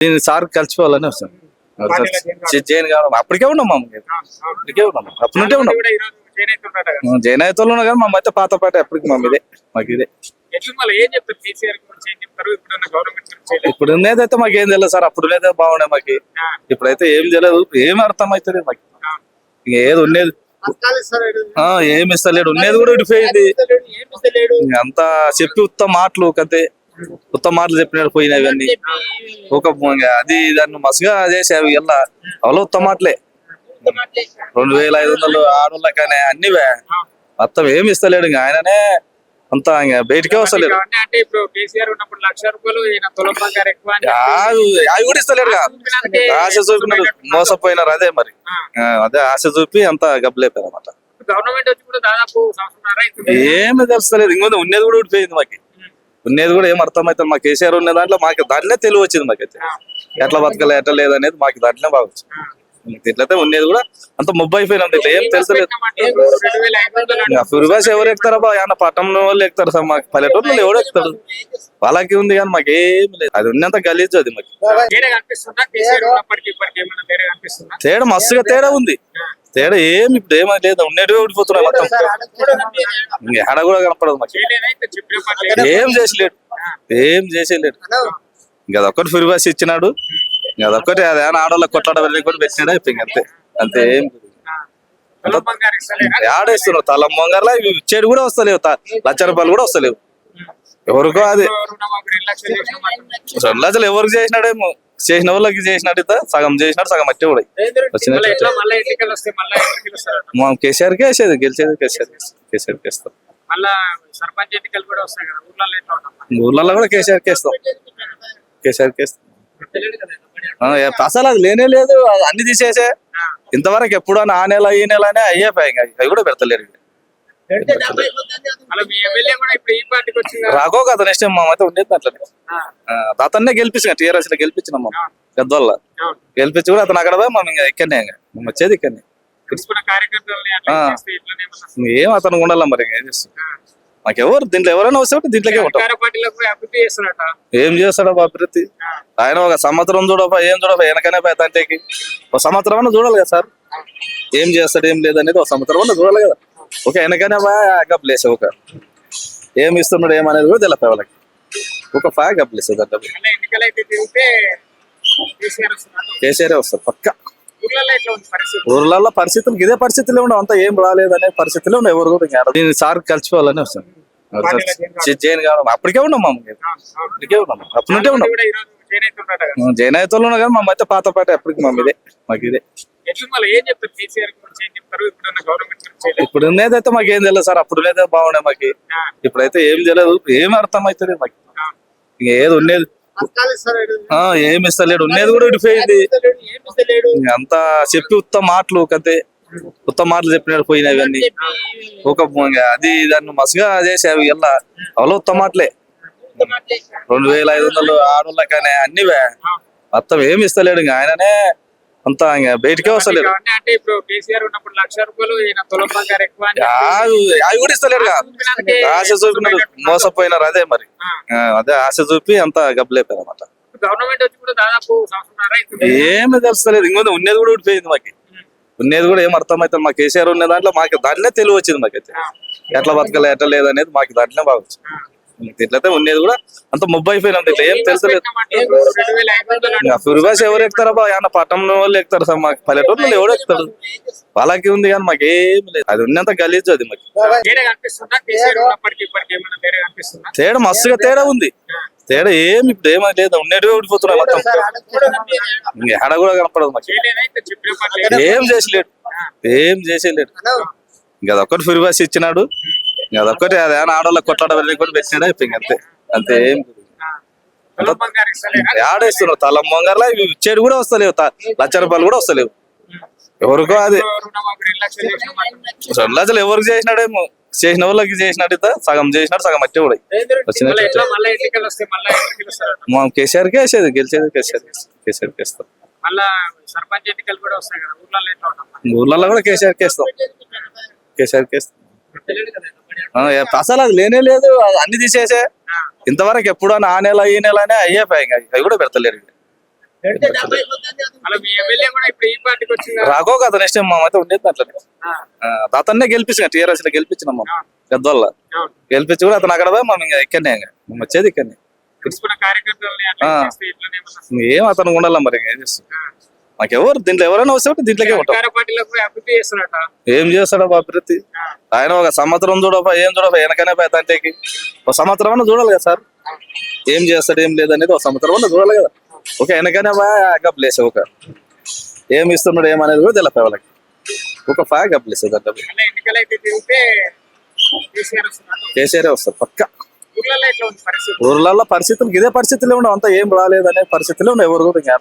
నేను సార్ కలిసిపోవాలని వస్తాను. జైన్ కావాలి అప్పటికే ఉన్నాం అప్పటికే ఉన్నాం అప్పటి నుండే ఉన్నాం. జైన్ అయితే ఉన్నా కానీ మా అయితే పాత పాట ఎప్పటికి ఇదే మాకు ఇదే. ఇప్పుడు ఉన్నది అయితే మాకు ఏం తెలియదు సార్. అప్పుడు ఉన్నదే బాగుండే మాకు. ఇప్పుడైతే ఏం తెలియదు. ఏం అర్థం అవుతుంది మాకు. ఏది ఉన్నది ఏమి ఇస్తలేడు. ఉన్నది కూడా విడిపోయింది. అంతా చెప్పి ఉత్తమ మాటలు కతే ఉత్తమ మాటలు చెప్పినాడు పోయినవి అన్ని ఒక అది దాన్ని మసుగా చేసేవి ఎలా అవలో ఉత్తమ మాటలే. 2500 ఆడోళ్ళకనే అన్ని మొత్తం ఏమి ఇస్తలేడు. ఇంకా ఆయననే అంతా ఇంకా బయటకే వస్తలేడు. అవి కూడా ఇస్తలేడు. ఆశ చూపినారు, మోసపోయినారు. అదే మరి అదే ఆశ చూపి అంతా గబ్బులేపారు అన్నమాట. ఏమి తెలుస్తలేదు. ఇంకొంత ఉన్నది కూడా ఊడిపోయింది మాకు. ఉన్నది కూడా ఏం అర్థమైతే మా కేసీఆర్ ఉన్న దాంట్లో మాకు దాంట్లోనే తెలివి వచ్చింది. మాకైతే ఎట్లా బతకలే ఎట్లా లేదనేది మాకు దాంట్లోనే బాగా వచ్చింది. ఇట్లయితే ఉన్నది కూడా అంత ముబ్బ అయిపోయినది. ఇట్లా ఏం తెలుసలేదు. ఫిర్వాస్ ఎవరు ఎక్కుతారా? ఏమన్నా పట్టణం వాళ్ళు ఎక్కుతారు సార్. మాకు పల్లెటూరులో ఎవడు ఎక్కుతాడు? వాళ్ళకి ఉంది కానీ మాకేం లేదు. అది ఉన్నంత గలీజు. అది మాకు తేడా మస్తుగా తేడా ఉంది. తేడా ఏమి ఇప్పుడు ఏమీ లేదు. ఉన్నట్టు ఊడిపోతున్నాయి మొత్తం. ఇంకా ఎడ కూడా కనపడదు మాకు. ఏం చేసలేడు. ఏం చేసేలేడు. ఇంకా అదొక్కటి ఫిర్వాస్ ఇచ్చినాడు. ఇంకా అదొక్కటి అదేనా ఆడవాళ్ళకి కొట్లాడ వెళ్ళి కూడా పెట్టినాడు. అయిపోయింది అంతే. అంతే ఏం ఆడేస్తున్నారు. తలం మొంగర్లా ఇచ్చేడు కూడా వస్తలేవు. ₹1,00,000 కూడా వస్తలేవు ఎవరికో. అది 2 లక్షలు ఎవరికి చేసినాడేమో. చేసిన వాళ్ళకి చేసినట్టు సగం చేసినాడు, సగం మట్టి కూడా మా కేసీఆర్కే వేసేది. గెలిచేది కేసీఆర్కి వేస్తాం. ఊర్లలో కూడా కేసీఆర్కి వేస్తాం. కేసీఆర్కి వేస్తాం. అసలు అది లేనే లేదు. అన్ని తీసేసే ఇంతవరకు ఎప్పుడు ఆ నెల ఈ నెల అనే అయ్యేపోయాయి. అవి కూడా పెడతలేరు. రాకో కదా నెక్స్ట్ టైం అయితే ఉండేది అట్లనే. అతన్నే గెలిపించిన టీఆర్ఎస్ లో గెలిపించినాం. మా పెద్దోళ్ళ గెలిపించి కూడా అతను అక్కడ మనం ఇంకా ఇక్కడనే మేము వచ్చేది ఇక్కడనే. ఏం అతను ఉండాల మరి. ఏం చేస్తాం మాకెవరు దీంట్లో ఎవరైనా వస్తే దీంట్లోకే ఉంటాం. ఏం చేస్తాడు అభివృద్ధి? ఆయన ఒక సంవత్సరం చూడపా ఏం చూడపా వెనకనే తంటేకి ఒక సంవత్సరం అన్నా చూడాలి కదా సార్. ఏం చేస్తాడు ఏం లేదనేది ఒక సంవత్సరం అన్నా చూడాలి కదా. ఒక వెనకనే గబ్బులేసే ఒక ఏమి ఇస్తున్నాడు ఏమనేది కూడా తెలిపే వాళ్ళకి. ఒక గబ్బులేసేది అంటే కేసీఆర్ వస్తారు పక్క. ఊర్లలో పరిస్థితులు ఇదే పరిస్థితులు ఉండవు. అంతా ఏం రాలేదనే పరిస్థితులు ఉండవు. ఎవరు కూడా నేను సార్ కలిసిపోవాలని వస్తాను. జైన్ కావాలి అప్పటికే ఉన్నాం. అప్పటికే ఉన్నాం అప్పటి నుండే ఉన్నాం. జైన్ అయితే ఉన్నా కానీ మా అయితే పాత పాట ఎప్పటికి ఇదే మాకు ఇదే. ఇప్పుడు ఉన్నది అయితే మాకు ఏం తెలియదు సార్. అప్పుడు ఉన్నదే బాగుండే మాకు. ఇప్పుడైతే ఏం తెలియదు. ఏమి అర్థం అవుతుంది మాకు. ఇంకా ఏది ఉన్నది ఏమి ఇస్తలేడు. ఉన్నది కూడా విడిపోయింది. అంతా చెప్పి ఉత్తమ మాటలు కతే ఉత్తమ మాటలు చెప్పినాడు పోయినవి అన్ని ఒక అది దాన్ని మసుగా చేసేవి ఎలా అవలో ఉత్తమ మాటలే. 2500 ఆడోళ్ళకనే అన్ని మొత్తం ఏమి ఇస్తలేడు. ఇంకా ఆయననే అంతా ఇంకా బయటకే వస్తలేడు. అవి కూడా ఇస్తలేడు. ఆశ చూపినారు, మోసపోయినారు. అదే మరి అదే ఆశ చూపి అంతా గబ్బులేపారు అన్నమాట. ఏమి తెలుస్తలేదు. ఇంకొంత ఉన్నది కూడా ఊడిపోయింది మాకు. ఉన్నది కూడా ఏం అర్థమైతుంది. మా కేసీఆర్ ఉన్న దాంట్లో మాకు దాంట్లోనే తెలివి వచ్చింది. మాకైతే ఎట్లా బతకలే ఎట్లా లేదనేది మాకు దాంట్లోనే బాగా వచ్చింది. ఇట్లయితే ఉన్నది కూడా అంత ముబ్బ అయిపోయినది. ఇట్లా ఏం తెలుసలేదు. ఫిర్వాస్ ఎవరు ఎక్కుతారా? ఏమన్నా పట్టణం వాళ్ళు ఎక్కుతారు సార్. మాకు పల్లెటూరులో ఎవడు ఎక్కుతాడు? వాళ్ళకి ఉంది కానీ మాకేం లేదు. అది ఉన్నంత గలీజు. అది మాకు తేడా మస్తుగా తేడా ఉంది. తేడా ఏమి ఇప్పుడు ఏమీ లేదు. ఉన్నట్టుగా ఊడిపోతున్నాయి మొత్తం. ఇంకా ఎడ కూడా కనపడదు మాకు. ఏం చేసలేడు. ఏం చేసేలేడు. ఇంకా అదొక్కటి ఫిర్వాస్ ఇచ్చినాడు. ఇంకా అదొక్కటి అదేనా ఆడవాళ్ళకి కొట్లాడ వెళ్ళి కూడా పెట్టినాడు. అయిపోయింది అంతే. అంతే ఏం ఆడేస్తున్నారు. తలం మొంగర్లా ఇచ్చేడు కూడా వస్తలేవు. ₹1,00,000 కూడా వస్తలేవు ఎవరికో. అది 2 లక్షలు ఎవరికి చేసినాడేమో. చేసిన వాళ్ళకి చేసినట్టు సగం చేసినాడు, సగం మట్టి కూడా మా కేసీఆర్కే వేసేది. గెలిచేది కేసీఆర్కి వేస్తాం. ఊర్లలో కూడా కేసీఆర్కి వేస్తాం. కేసీఆర్కి వేస్తాం. అసలు అది లేనే లేదు. అన్ని తీసేసే ఇంతవరకు ఎప్పుడు ఆ నెల ఈ నెల అనే అయ్యేపోయాయి. అవి కూడా పెడతలేరు. అలా మీ ఎమ్మెల్యే కూడా ఇప్పుడు ఈ పార్టీకి వచ్చిందా? రాకో కదా నెక్స్ట్ టైం మేమైతే ఉండేది అట్లనే అతన్నే గెలిపించిన టీఆర్ఎస్ లో గెలిపించినాం మనం పెద్దోళ్ళ అవును. గెలిపించి కూడా అతను అక్కడ పోయి మనం ఇంకా ఇక్కడనే ఇంకా మేము వచ్చేది ఇక్కడనే తీసుకున్న కార్యకర్తలని అట్లా చేస్తే ఇట్లానే ఏమన్నా ఏం అతను ఉండాల మరి ఏం చేస్తాం మాకు ఎవరు దీంట్లో ఎవరైనా వస్తే దీంట్లోకే ఉంటాం అధికార పార్టీలకు అభివృద్ధి చేస్తున్నట. ఏం చేస్తాడు అభివృద్ధి ఆయన ఒక సంవత్సరం చూడపా ఏం చూడపా వెనకనే పోయి తంటేకి ఒక సంవత్సరం అన్నా చూడాలి కదా సార్ ఏం చేస్తాడు ఏం లేదనేది ఒక సంవత్సరం అన్నా చూడాలి కదా ఒక వెనకనే పోయి ప్లేస్ ఒక ఏమి ఇస్తున్నాడు ఏమనేది కూడా తెలిపే వాళ్ళకి ఒక ఫ్యాగ్ ప్లేస్ అలా ఎన్నికలు అయితే తిరిగితే కేసీఆర్ వస్తున్నారు. కేసీఆర్ వస్తారు పక్క ఊర్లలో ఎట్లా ఉంది పరిస్థితి? ఊర్లలో పరిస్థితులు ఇదే పరిస్థితులు ఉండవు అంతా ఏం రాలేదనే పరిస్థితులు ఉన్నాయి ఎవరు కూడా ఇంకా